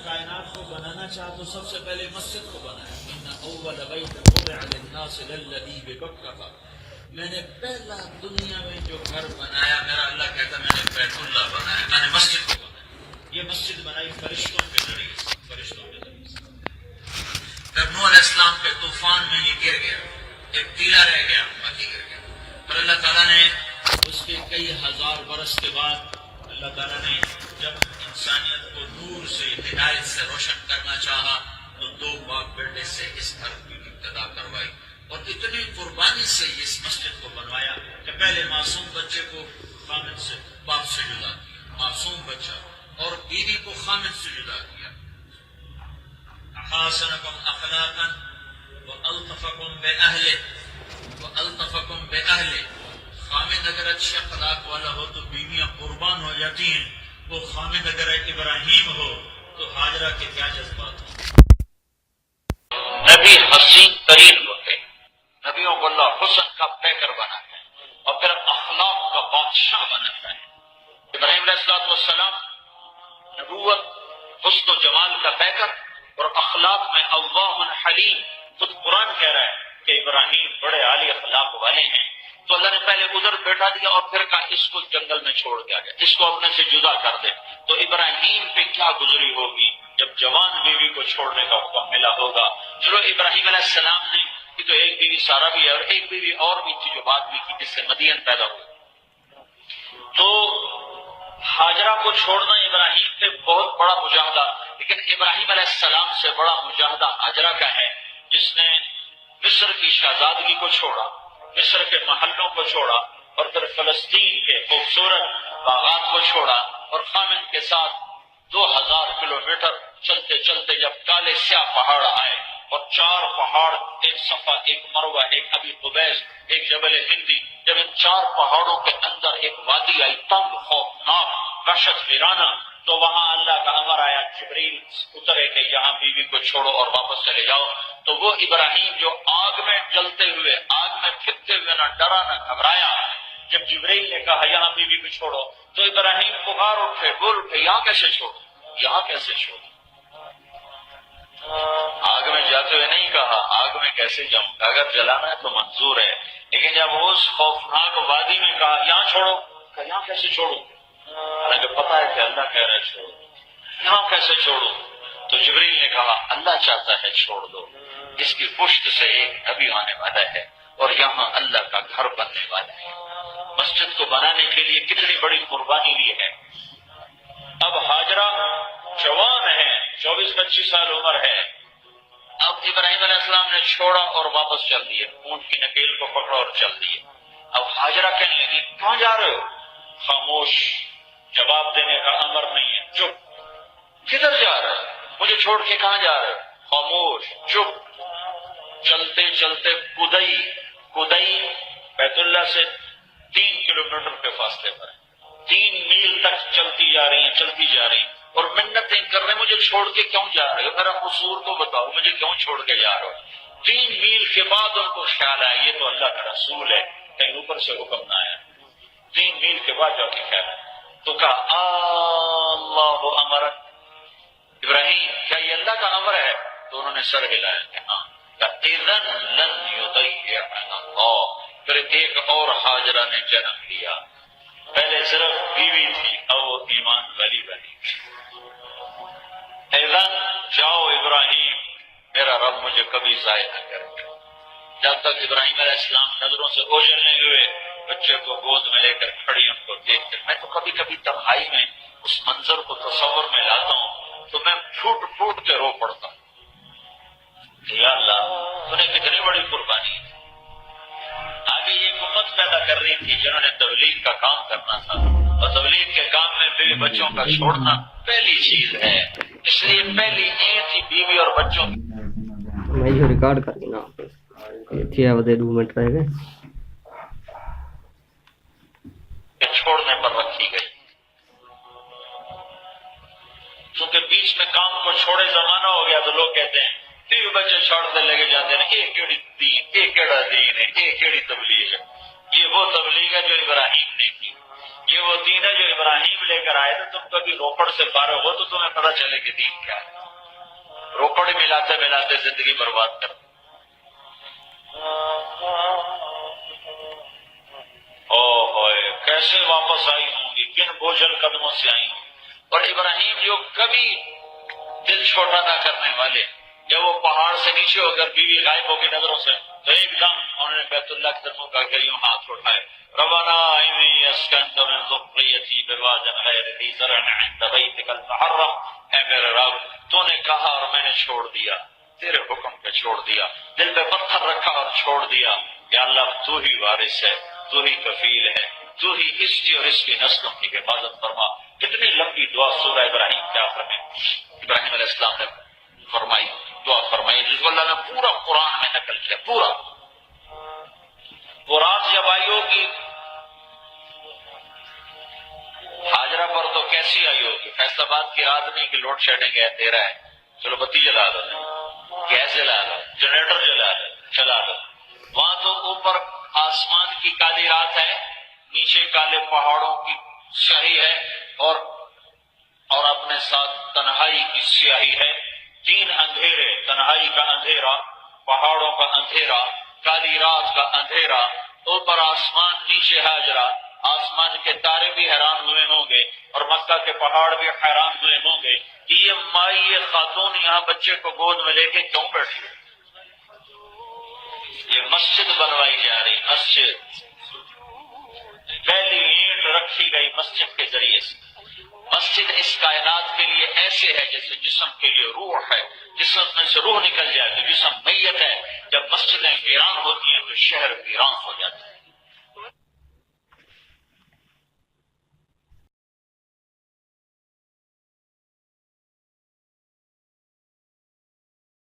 کائنات کو بنانا چاہا تو سب سے پہلے مسجد کو بنایا. ان اول بیت وضع للناس للذی ببکہ، میں نے پہلا دنیا میں جو گھر بنایا، میرا اللہ کہتا میں نے بیت اللہ بنایا، میں نے مسجد کو بنایا. یہ مسجد بنائی فرشتوں کے ذریعے سے، فرشتوں کے ذریعے سے. پھر نوح علیہ السلام کے طوفان میں یہ گر گیا، ایک ٹیلا رہ گیا، باقی گر گیا. پھر اللہ تعالیٰ نے اس کے کئی ہزار برس کے بعد اللہ تعالیٰ نے جب انسانیت کو نور سے ہدایت سے روشن کرنا چاہا تو 2 باپ بیٹے سے اس گھر کی ابتدا کروائی، اور اتنی قربانی سے اس مسجد کو بنوایا کہ پہلے معصوم بچے کو خامد سے، باپ سے جدا کیا، معصوم بچہ، اور بیوی کو خامد سے جدا کیا. احاسنکم اخلاقا والطفکم باہلہ. خامد اگر اچھے اخلاق والا ہو تو بیویاں قربان ہو جاتی ہیں، وہ خامد اگر ابراہیم ہو تو ہاجرہ کے کیا جذبات ہوں. نبی حسین ترین ہوتے ہیں، نبیوں کو اللہ حسن کا پیکر بناتا ہے اور پھر اخلاق کا بادشاہ بناتا ہے. ابراہیم علیہ السلام نبوت، حسن و جمال کا پیکر، اور اخلاق میں اللہ حلیم. خود قرآن کہہ رہا ہے کہ ابراہیم بڑے عالی اخلاق والے ہیں. تو اللہ نے پہلے ادھر بیٹھا دیا اور پھر کہا اس کو جنگل میں چھوڑ کے آ گیا، اس کو اپنے سے جدا کر دے. تو ابراہیم پہ کیا گزری ہوگی جب جوان بیوی کو چھوڑنے کا حکم ملا ہوگا. چلو ابراہیم علیہ السلام نے کی تو ایک بیوی سارا بھی ہے، اور ایک بیوی اور بھی تھی جو بعد میں کی، جس سے مدین پیدا ہوئی. تو ہاجرہ کو چھوڑنا ابراہیم پہ بہت بڑا مجاہدہ، لیکن ابراہیم علیہ السلام سے بڑا مجاہدہ ہاجرہ کا ہے، جس نے مصر کی شہزادگی کو چھوڑا، مصر کے محلوں کو چھوڑا، اور پھر فلسطین کے خوبصورت باغات کو چھوڑا، اور خامد کے ساتھ 2000 کلومیٹر چلتے چلتے جب کالے سیاہ پہاڑ آئے، اور 4 پہاڑ، ایک صفا، ایک مروہ، ایک ابی قبیس، ایک جبل ہندی، جب ان 4 پہاڑوں کے اندر ایک وادی آئی تنگ، خوفناک، وحشت گرانہ، تو وہاں اللہ کا امر آیا، جبریل اترے کہ یہاں بیوی کو چھوڑو اور واپس چلے جاؤ. تو وہ ابراہیم جو آگ میں جلتے ہوئے، آگ میں پھرتے ہوئے نہ ڈرا نہ گھبرایا، جب جبریل نے کہا یہاں بیوی کو چھوڑو تو ابراہیم پکار اٹھے، بول اٹھے یہاں کیسے چھوڑو، یہاں کیسے چھوڑو. آگ میں جاتے ہوئے نہیں کہا آگ میں کیسے جاؤں، اگر جلانا ہے تو منظور ہے، لیکن جب اس خوفناک وادی میں کہا یہاں چھوڑو، کہا یہاں کیسے چھوڑوں، حالانکہ پتا ہے کہ اللہ کہہ رہا ہے چھوڑو، یہاں کیسے چھوڑوں. تو جبریل نے کہا اللہ چاہتا ہے چھوڑ دو، اس کی پشت سے ایک نبی آنے والا ہے اور یہاں اللہ کا گھر بننے والا ہے. مسجد کو بنانے کے لیے کتنی بڑی قربانی لی ہے. اب ہاجرہ جوان ہے، 24-25 سال عمر ہے. اب ابراہیم علیہ السلام نے چھوڑا اور واپس چل دیے، اونٹ کی نکیل کو پکڑا اور چل دیے. اب ہاجرہ کہنے لگی کہاں جا رہے ہو؟ خاموش، جواب دینے کا امر نہیں ہے، چپ. کدھر جا رہے ہو؟ مجھے چھوڑ کے کہاں جا رہے ہو؟ خاموش، چپ. چلتے چلتے کدئی بیت اللہ سے 3 کلومیٹر کے فاصلے پر 3 میل تک چلتی جا رہی ہیں اور منتیں کر رہے ہیں مجھے چھوڑ کے کیوں جا رہے ہو، میرا قصور تو بتاؤ، مجھے کیوں چھوڑ کے جا رہے ہو. 3 میل کے بعد ان کو خیال آیا یہ تو اللہ کا رسول ہے، کہیں اوپر سے حکم نہ آیا. 3 میل کے بعد جا کے خیال آیا تو کہا اللہ امرک، ابراہیم کیا یہ اللہ کا امر ہے؟ تو انہوں نے سر ہلایا کہ ہاں. اذن لن یضیعنا اللہ. پھر ایک اور ہاجرہ نے جنم لیا، پہلے صرف بیوی تھی اب وہ ایمان والی بنی. اذن جاؤ ابراہیم، میرا رب مجھے کبھی ضائع نہ کرے. جب تک ابراہیم علیہ السلام نظروں سے اوجھلنے ہوئے، بچے کو گود میں لے کر کھڑی ان کو دیکھ کر، میں تو کبھی کبھی تنہائی میں اس منظر کو تصور میں لاتا ہوں تو میں پھوٹ پھوٹ کے رو پڑتا ہوں. یا اللہ تو نے کتنی بڑی قربانی ہے. آگے یہ امت پیدا کر رہی تھی جنہوں نے تبلیغ کا کام کرنا تھا، اور تبلیغ کے کام میں بیوی بچوں کا چھوڑنا پہلی چیز ہے. اس لیے پہلی یہ تھی بیوی اور بچوں میں جو ریکارڈ کر دینا تھی وہ 2 منٹ رہ گئے چھوڑنے پر رکھی گئی. کیونکہ بیچ میں کام کو چھوڑے زمانہ ہو گیا تو لوگ کہتے ہیں بیوی بچے چھوڑتے لگے جاتے ہیں، ایک کیڑی دین، ایک کیڑا دین ہے، ایک کیڑی تبلیغ ہے. یہ وہ تبلیغ ہے جو ابراہیم نے کی، یہ وہ دین ہے جو ابراہیم لے کر آئے تو تم کبھی روکڑ سے فارغ ہو تو تمہیں پتہ چلے کہ دین کیا ہے. روکڑ ملاتے ملاتے زندگی برباد کر. او ہوئے کیسے واپس آئی ہوں گی، کن بوجھل قدموں سے آئی ہوں. اور ابراہیم جو کبھی دل چھوٹا نہ کرنے والے، جب وہ پہاڑ سے نیچے ہو کر بیوی غائب ہو گئی نظروں سے تو ایک دم انہوں نے بیت اللہ کی طرف کا کہ یوں ہاتھ اٹھائے، ربنا انی اسکنت من ذریتی بواد غیر ذی زرع عند بیتک المحرم. اے میرے رب تو نے کہا اور میں نے چھوڑ دیا، تیرے حکم پہ چھوڑ دیا، دل پہ پتھر رکھا اور چھوڑ دیا. یا اللہ تو ہی وارث ہے، تو ہی کفیل ہے، تو ہی اس کی اور اس کی نسلوں کی حفاظت فرما. کتنی لمبی دعا سورہ ابراہیم کے آخر میں ابراہیم علیہ السلام نے فرمائی، دعا فرمائی جس کو اللہ نے پورا قرآن میں نقل کیا. پورا وہ رات جب آئی ہوگی ہاجرہ پر تو کیسی آئی ہوگی؟ فیصل آباد کی رات نہیں کہ لوڈ شیڈنگ ہے، اندھیرا ہے، چلو بتی جلا دو، گیس جلا دو، جنریٹر جلا دو، چلا دو. وہاں تو اوپر آسمان کی کالی رات ہے، نیچے کالے پہاڑوں کی سیاہی ہے، اور اپنے ساتھ تنہائی کی سیاہی ہے. تین اندھیرے، تنہائی کا اندھیرا، پہاڑوں کا اندھیرا، کالی رات کا اندھیرا، اوپر آسمان نیچے ہاجرہ. آسمان کے تارے بھی حیران ہوئے ہوں گے اور مکہ کے پہاڑ بھی حیران ہوئے ہوں گے کہ یہ مائی یہ خاتون یہاں بچے کو گود میں لے کے کیوں بیٹھی ہے. یہ مسجد بنوائی جا رہی، مسجد پہلی اینٹ رکھی گئی مسجد کے ذریعے سے. مسجد اس کائنات کے لیے ایسے ہے جیسے جسم کے لیے روح ہے، جسم میں سے روح نکل جائے تو جسم میت ہے. جب مسجدیں ویران ہوتی ہیں تو شہر ویران ہو جاتا ہے.